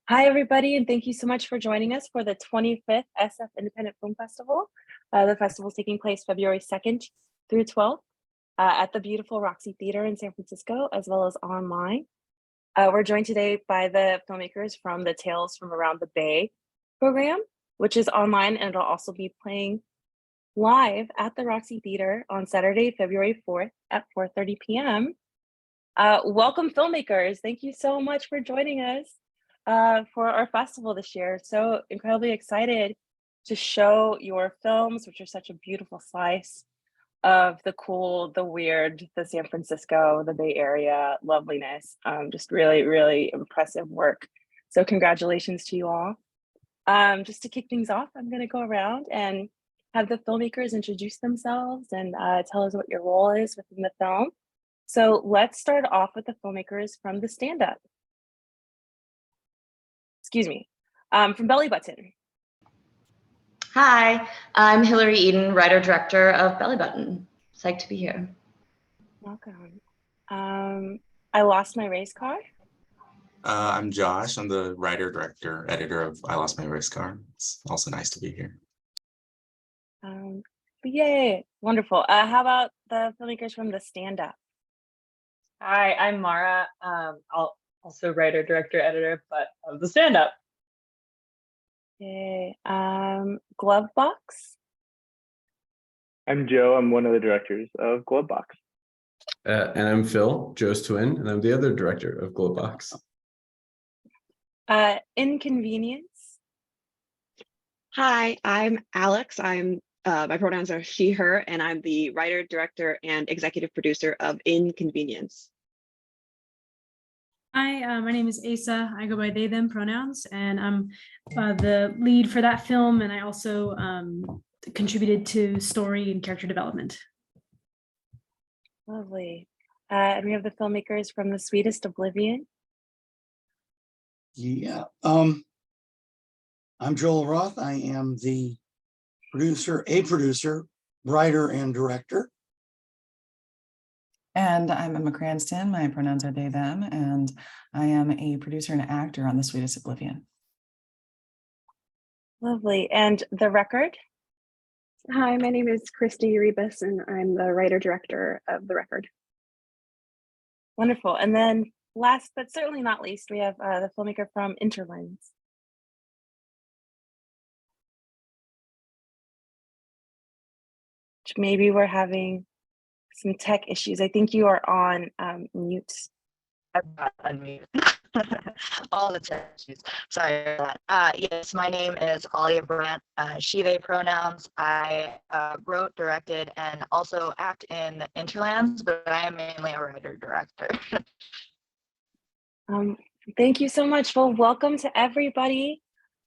Hi, everybody, and thank you so much for joining us for the 25th SF Independent Film Festival. The festival is taking place February 2nd through 12th at the beautiful Roxy Theater in San Francisco, as well as online. We're joined today by the filmmakers from the Tales from Around the Bay program, which is online, and it'll also be playing live at the Roxy Theater on Saturday, February 4th at 4:30 p.m. Welcome, filmmakers. Thank you so much for joining us for our festival this year. So incredibly excited to show your films, which are such a beautiful slice of the cool, the weird, the San Francisco, the Bay Area loveliness. Just really, really impressive work. So congratulations to you all. Just to kick things off, I'm going to go around and have the filmmakers introduce themselves and tell us what your role is within the film. So let's start off with the filmmakers from the stand-up. Excuse me, from Belly Button. Hi, I'm Hillary Eden, writer-director of Belly Button. Psyched to be here. Welcome. I Lost My Race Car. I'm Josh. I'm the writer, director, editor of I Lost My Race Car. It's also nice to be here. Yay, wonderful. How about the filmmakers from the stand-up? Hi, I'm Mara. I'll also writer, director, editor, but of the stand-up. Yay. Glove Box. I'm Joe. I'm one of the directors of Glovebox. And I'm Phil, Joe's twin, and I'm the other director of Glovebox. Inconvenience. Hi, I'm Alex. My pronouns are she, her, and I'm the writer, director, and executive producer of Inconvenience. Hi, my name is Asa. I go by they, them pronouns, and I'm the lead for that film, and I also contributed to story and character development. Lovely. And we have the filmmakers from The Sweetest Oblivion. Yeah, I'm Joel Roth. I am the producer, writer, and director. And I'm Emma Cranston. My pronouns are they, them, and I am a producer and actor on The Sweetest Oblivion. Lovely. And The Record. Hi, my name is Christy Rebus, and I'm the writer-director of The Record. Wonderful. And then last but certainly not least, we have the filmmaker from Interlens. Maybe we're having some tech issues. I think you are on mute. I'm not unmute. All the tech issues. Sorry for that. Yes, my name is Alia Brandt, she, they pronouns. I wrote, directed, and also act in Interlands, but I am mainly a writer-director. Thank you so much. Well, welcome to everybody.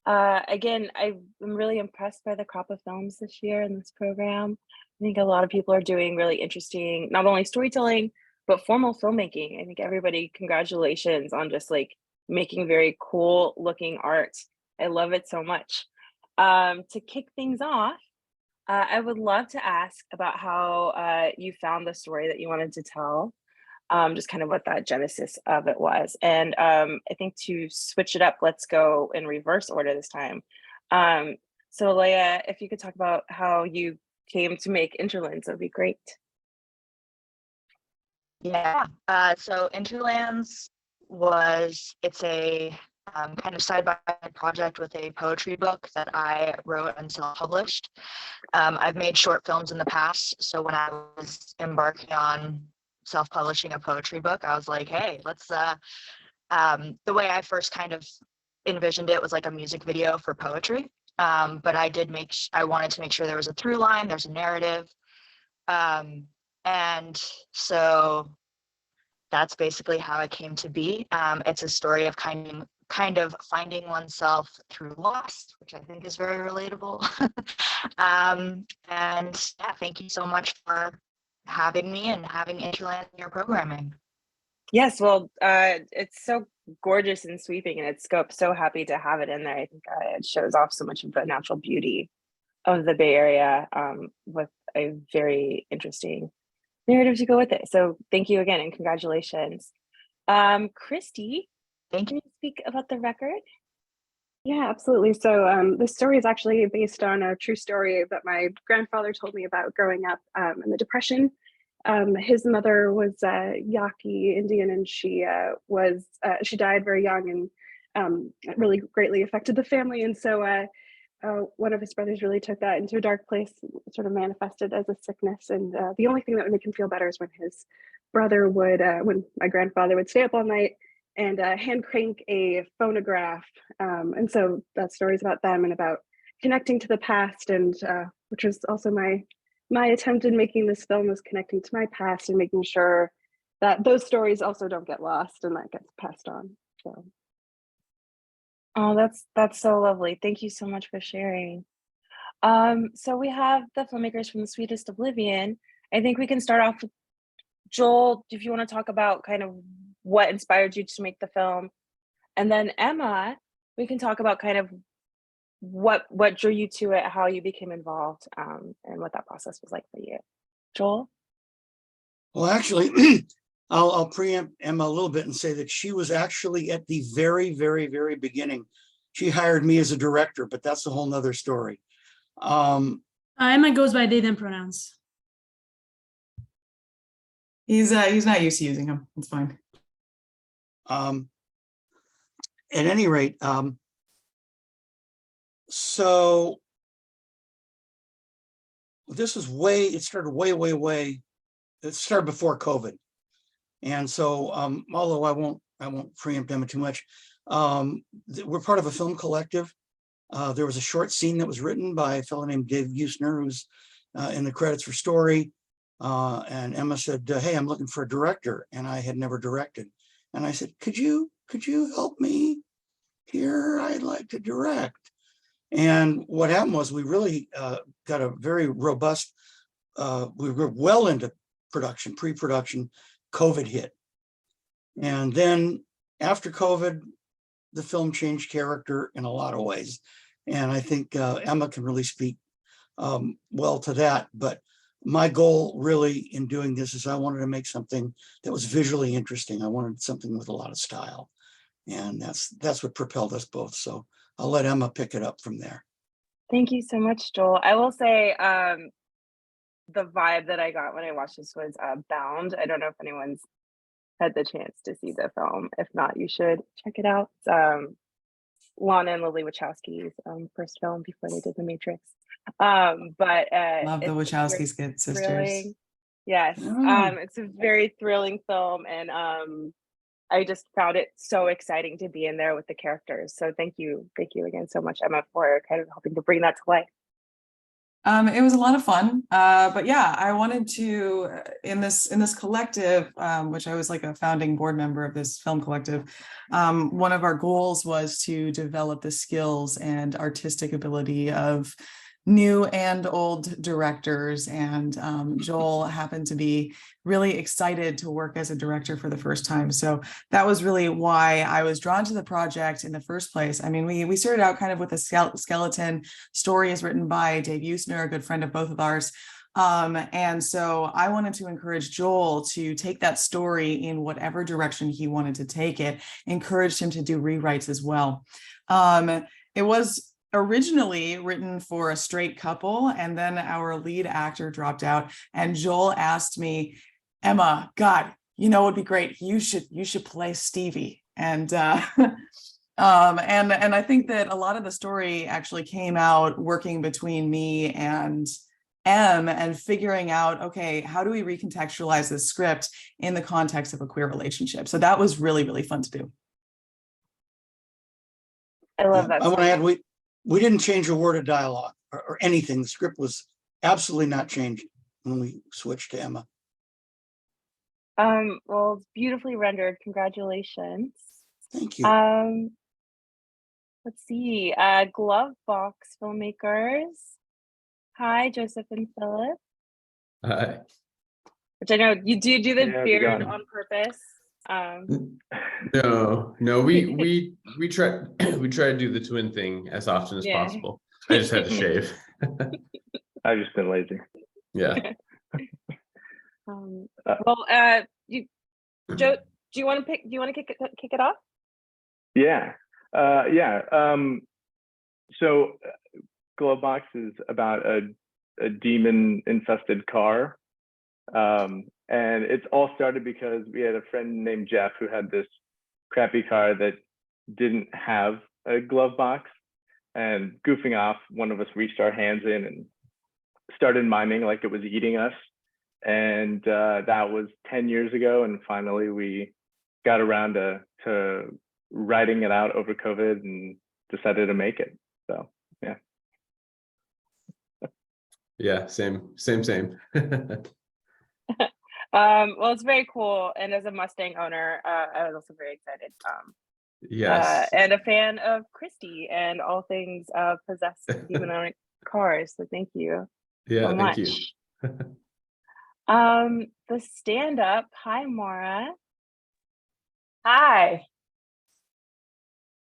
Again, I'm really impressed by the crop of films this year in this program. I think a lot of people are doing really interesting, not only storytelling, but formal filmmaking. I think everybody, congratulations on just like making very cool looking art. I love it so much. To kick things off, I would love to ask about how you found the story that you wanted to tell. Just kind of what that genesis of it was. And I think to switch it up, let's go in reverse order this time. So Leia, if you could talk about how you came to make Interlands, that would be great. Yeah, so Interlands it's a kind of side-by-side project with a poetry book that I wrote and self-published. I've made short films in the past, so when I was embarking on self-publishing a poetry book, I was like, hey, let's the way I first kind of envisioned it was like a music video for poetry, but I wanted to make sure there was a through line, there's a narrative, and so that's basically how it came to be. It's a story of kind of finding oneself through loss, which I think is very relatable. And yeah, thank you so much for having me and having Interland in your programming. Yes, well, it's so gorgeous and sweeping in its scope. So happy to have it in there. I think it shows off so much of the natural beauty of the Bay Area with a very interesting narrative to go with it. So thank you again and congratulations. Christy, thank you. Can you speak about The Record? Yeah, absolutely. So this story is actually based on a true story that my grandfather told me about growing up in the Depression. His mother was Yaqui Indian, and she died very young, and it really greatly affected the family. And so one of his brothers really took that into a dark place, sort of manifested as a sickness. And the only thing that would make him feel better is when his brother would, when my grandfather would stay up all night and hand crank a phonograph. And so that story is about them and about connecting to the past, and which was also my attempt in making this film, was connecting to my past and making sure that those stories also don't get lost and that gets passed on. So. Oh, that's so lovely. Thank you so much for sharing. So we have the filmmakers from The Sweetest Oblivion. I think we can start off with Joel, if you want to talk about kind of what inspired you to make the film. And then Emma, we can talk about kind of what drew you to it, how you became involved, and what that process was like for you. Joel? Well, actually, I'll preempt Emma a little bit and say that she was actually at the very, very, very beginning. She hired me as a director, but that's a whole nother story. Emma goes by they them pronouns. He's not used to using them. It's fine. At any rate, so this is it started way, it started before COVID. And so, although I won't preempt Emma too much, we're part of a film collective. There was a short scene that was written by a fellow named Dave Usner, who's in the credits for story. And Emma said, "Hey, I'm looking for a director," and I had never directed. And I said, "Could you help me here? I'd like to direct." And what happened was we really got a very robust. We were well into production, pre-production. COVID hit, and then after COVID, the film changed character in a lot of ways. And I think Emma can really speak well to that. But my goal really in doing this is I wanted to make something that was visually interesting. I wanted something with a lot of style. And that's what propelled us both. So I'll let Emma pick it up from there. Thank you so much, Joel. I will say the vibe that I got when I watched this was Bound. I don't know if anyone's had the chance to see the film. If not, you should check it out. Lana and Lily Wachowski's first film before they did The Matrix. But Love the Wachowski sisters. Thrilling. Yes, it's a very thrilling film, and I just found it so exciting to be in there with the characters. So thank you again so much, Emma, for kind of helping to bring that to life. It was a lot of fun, but yeah, I wanted to in this collective, which I was like a founding board member of this film collective. One of our goals was to develop the skills and artistic ability of new and old directors, and Joel happened to be really excited to work as a director for the first time. So that was really why I was drawn to the project in the first place. I mean, we started out kind of with a skeleton. Story is written by Dave Usner, a good friend of both of ours. And so I wanted to encourage Joel to take that story in whatever direction he wanted to take it, encouraged him to do rewrites as well. It was originally written for a straight couple, and then our lead actor dropped out, and Joel asked me, "Emma, God, you know, it'd be great. You should play Stevie." And and I think that a lot of the story actually came out working between me and Em and figuring out, okay, how do we recontextualize this script in the context of a queer relationship? So that was really, really fun to do. I love that. I want to add, we didn't change a word of dialogue or anything. The script was absolutely not changed when we switched to Emma. Well, it's beautifully rendered. Congratulations. Thank you. Let's see. Glove Box filmmakers. Hi, Joseph and Philip. Hi. Which I know you do the Yeah, beard on purpose. No, we try to do the twin thing as often as possible. I just had to shave. I've just been lazy. Yeah. Well, Joe, do you want to kick it off? Yeah. So Glovebox is about a demon infested car. And it's all started because we had a friend named Jeff who had this crappy car that didn't have a glove box. And goofing off, one of us reached our hands in and started miming like it was eating us. And that was 10 years ago. And finally, we got around to writing it out over COVID and decided to make it. So, yeah. Yeah, same. Well, it's very cool. And as a Mustang owner, I was also very excited. Yes. And a fan of Christie and all things possessed demonic cars. So thank you Yeah, so thank much. you. The stand-up. Hi, Mara. Hi.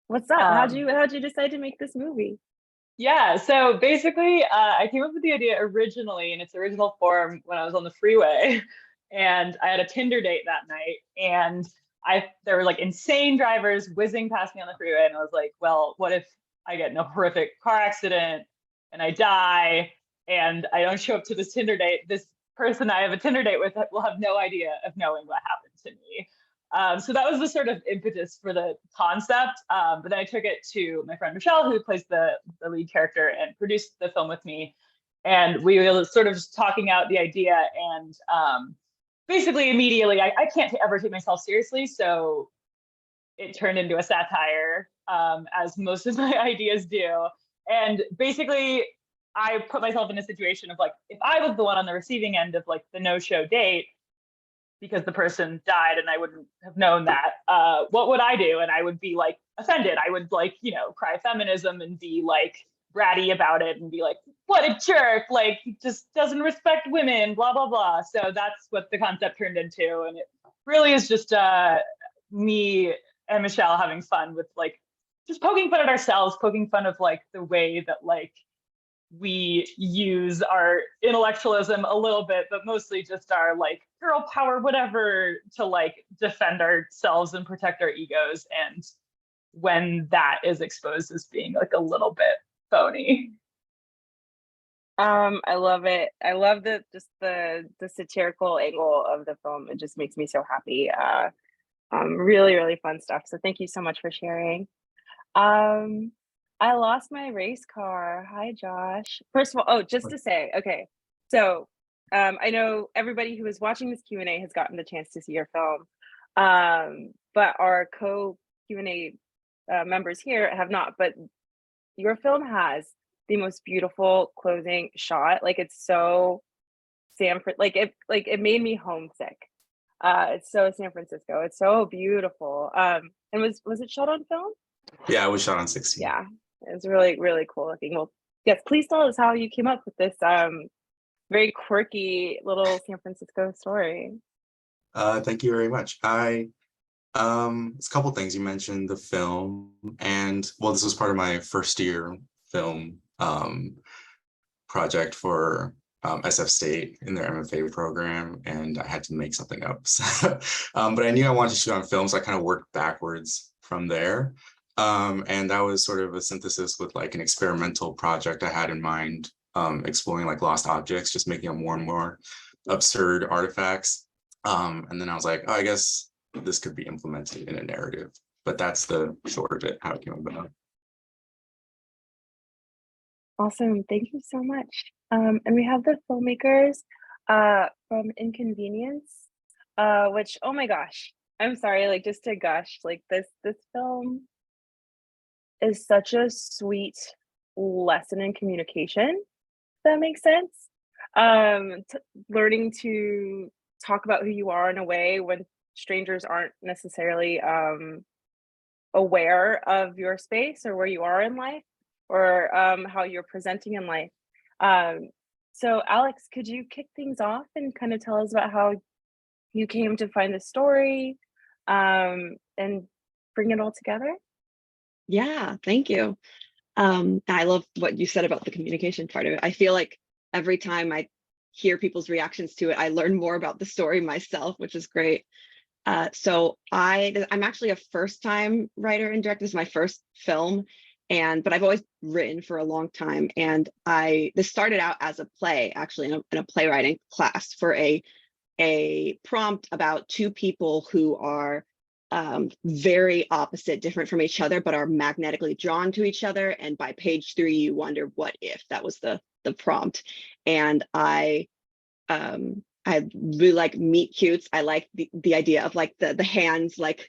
What's up? How'd you decide to make this movie? Yeah, so basically, I came up with the idea originally in its original form when I was on the freeway, and I had a Tinder date that night, and there were like insane drivers whizzing past me on the freeway, and I was like, well, what if I get in a horrific car accident and I die and I don't show up to this Tinder date? This person I have a Tinder date with will have no idea of knowing what happened to me. So that was the sort of impetus for the concept. But then I took it to my friend Michelle, who plays the lead character and produced the film with me. And we were sort of just talking out the idea. And basically, immediately, I can't ever take myself seriously. So it turned into a satire, as most of my ideas do. And basically, I put myself in a situation of like, if I was the one on the receiving end of like the no-show date, because the person died and I wouldn't have known that, what would I do? And I would be like offended. I would like, cry feminism and be like bratty about it and be like, what a jerk, like he just doesn't respect women, blah, blah, blah. So that's what the concept turned into. And it really is just me and Michelle having fun with like, just poking fun at ourselves, poking fun of like the way that like we use our intellectualism a little bit, but mostly just our like girl power, whatever, to like defend ourselves and protect our egos. And when that is exposed as being like a little bit phony. I love it. I love the satirical angle of the film. It just makes me so happy. Really, really fun stuff. So thank you so much for sharing. I lost my race car. Hi, Josh. First of all, just to say, okay, so I know everybody who is watching this Q&A has gotten the chance to see your film, but our co-Q&A members here have not. But your film has the most beautiful closing shot. Like it's so it made me homesick. It's so San Francisco. It's so beautiful. And was it shot on film? Yeah, it was shot on 16. Yeah. It's really, really cool looking. Well, yes, please tell us how you came up with this very quirky little San Francisco story. Thank you very much. It's a couple things. You mentioned the film, and well, this was part of my first year film project for SF State in their MFA program, and I had to make something up. So, but I knew I wanted to shoot on film, so I kind of worked backwards from there. And that was sort of a synthesis with like an experimental project I had in mind, exploring like lost objects, just making them more and more absurd artifacts. And then I was like, oh, I guess this could be implemented in a narrative, but that's the short of it, how it came about. Awesome. Thank you so much. And we have the filmmakers from Inconvenience, which, oh my gosh, I'm sorry, like just to gush, like this film is such a sweet lesson in communication, if that makes sense. Learning to talk about who you are in a way when strangers aren't necessarily aware of your space or where you are in life or how you're presenting in life. So Alex, could you kick things off and kind of tell us about how you came to find the story and bring it all together? Yeah, thank you. I love what you said about the communication part of it. I feel like every time I hear people's reactions to it, I learn more about the story myself, which is great. So I'm actually a first-time writer and director. This is my first film, but I've always written for a long time. And this started out as a play, actually, in a playwriting class for a prompt about two people who are very opposite, different from each other, but are magnetically drawn to each other. And by page 3, you wonder what if. That was the prompt. And I really like meet cutes. I like the idea of like the hands like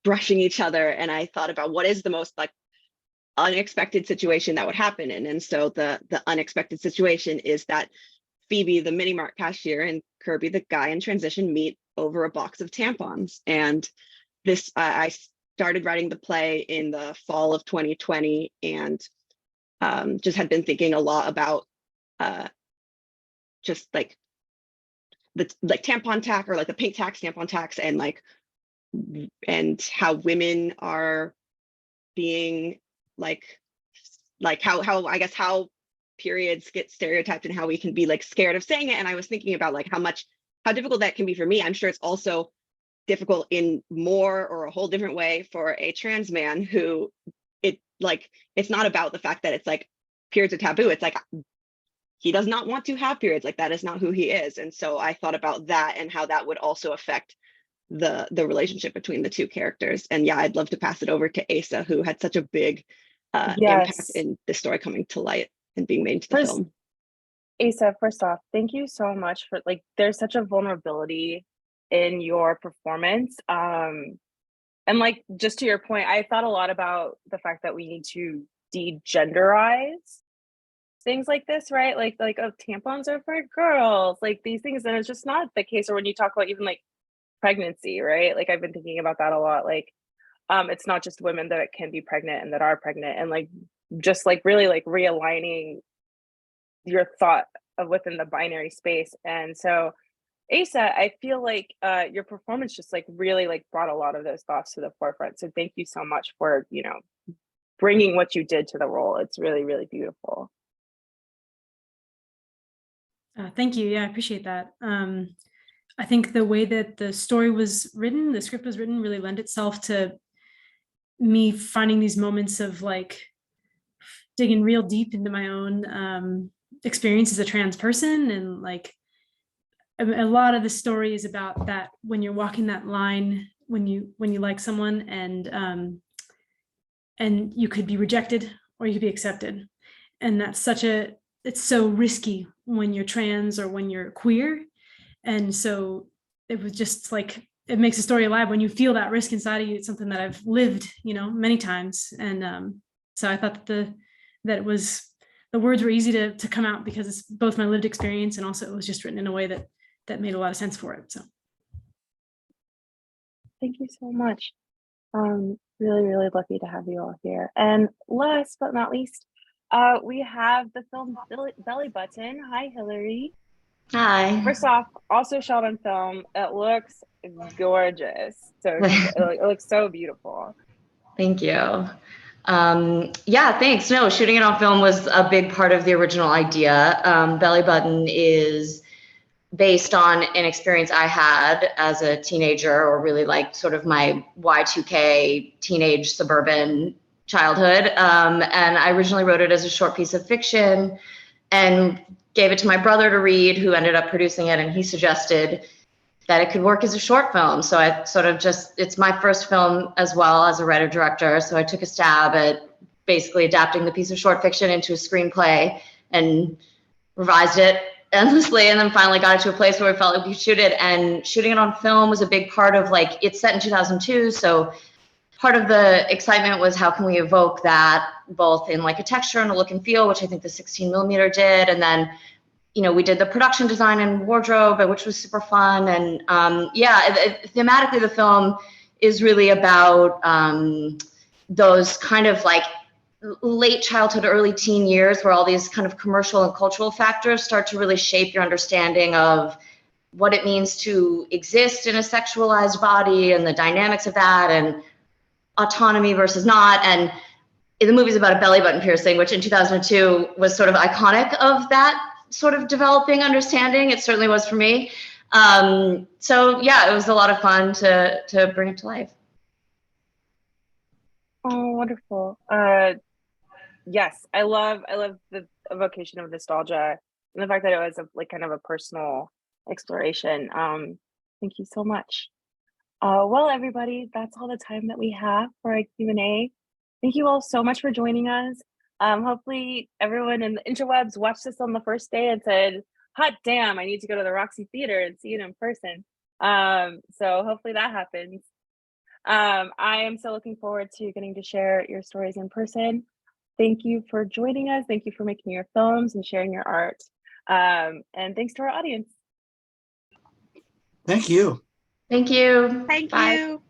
brushing each other. And I thought about what is the most like unexpected situation that would happen. And so the unexpected situation is that Phoebe, the mini mart cashier, and Kirby, the guy in transition, meet over a box of tampons. And this, I started writing the play in the fall of 2020, and just had been thinking a lot about just like the tampon tax, or like the pink tax, tampon tax, and how women are being like how I guess how periods get stereotyped and how we can be like scared of saying it. And I was thinking about like how difficult that can be for me. I'm sure it's also difficult in more or a whole different way for a trans man who it's not about the fact that it's like periods are taboo. It's like he does not want to have periods. Like that is not who he is. And so I thought about that and how that would also affect the relationship between the two characters. And yeah, I'd love to pass it over to Asa, who had such a big impact in the story coming to light and being made into the film. Asa, first off, thank you so much for there's such a vulnerability in your performance. And like, just to your point, I thought a lot about the fact that we need to de-genderize things like this, right? Like oh, tampons are for girls, like these things. And it's just not the case. Or when you talk about even like pregnancy, right? Like I've been thinking about that a lot. Like it's not just women that can be pregnant and that are pregnant, and like just like really like realigning your thought of within the binary space. And so Asa, I feel like your performance just like really like brought a lot of those thoughts to the forefront. So thank you so much for, bringing what you did to the role. It's really, really beautiful. Thank you. Yeah, I appreciate that. I think the way that the story was written, the script was written, really lent itself to me finding these moments of like digging real deep into my own experience as a trans person. And like a lot of the story is about that, when you're walking that line, when you like someone, and you could be rejected or you could be accepted. And that's it's so risky when you're trans or when you're queer. And so it was just like, it makes the story alive when you feel that risk inside of you. It's something that I've lived, many times. And so I thought that the words were easy to come out because it's both my lived experience, and also it was just written in a way that made a lot of sense for it. So thank you so much. Really, really lucky to have you all here. And last but not least, we have the film Belly Button. Hi, Hillary. Hi. First off, also shot on film. It looks gorgeous. So it looks so beautiful. Thank you. Yeah, thanks. No, shooting it on film was a big part of the original idea. Belly Button is based on an experience I had as a teenager, or really like sort of my Y2K teenage suburban childhood. And I originally wrote it as a short piece of fiction and gave it to my brother to read, who ended up producing it. And he suggested that it could work as a short film. So I sort of it's my first film as well as a writer director. So I took a stab at basically adapting the piece of short fiction into a screenplay and revised it endlessly, and then finally got it to a place where we felt like we could shoot it. And shooting it on film was a big part of it's set in 2002. So part of the excitement was how can we evoke that both in like a texture and a look and feel, which I think the 16mm did. And then, we did the production design and wardrobe, which was super fun. And thematically, the film is really about those kind of like late childhood, early teen years, where all these kind of commercial and cultural factors start to really shape your understanding of what it means to exist in a sexualized body and the dynamics of that, and autonomy versus not. And the movie's about a belly button piercing, which in 2002 was sort of iconic of that sort of developing understanding. It certainly was for me. So yeah, it was a lot of fun to bring it to life. Oh, wonderful. Yes, I love the evocation of nostalgia and the fact that it was a, like kind of a personal exploration. Thank you so much. Well, everybody, that's all the time that we have for a Q&A. Thank you all so much for joining us. Hopefully everyone in the interwebs watched this on the first day and said, hot damn, I need to go to the Roxy Theater and see it in person. So hopefully that happens. I am so looking forward to getting to share your stories in person. Thank you for joining us. Thank you for making your films and sharing your art. And thanks to our audience. Thank you. Thank you. Thank Bye. you.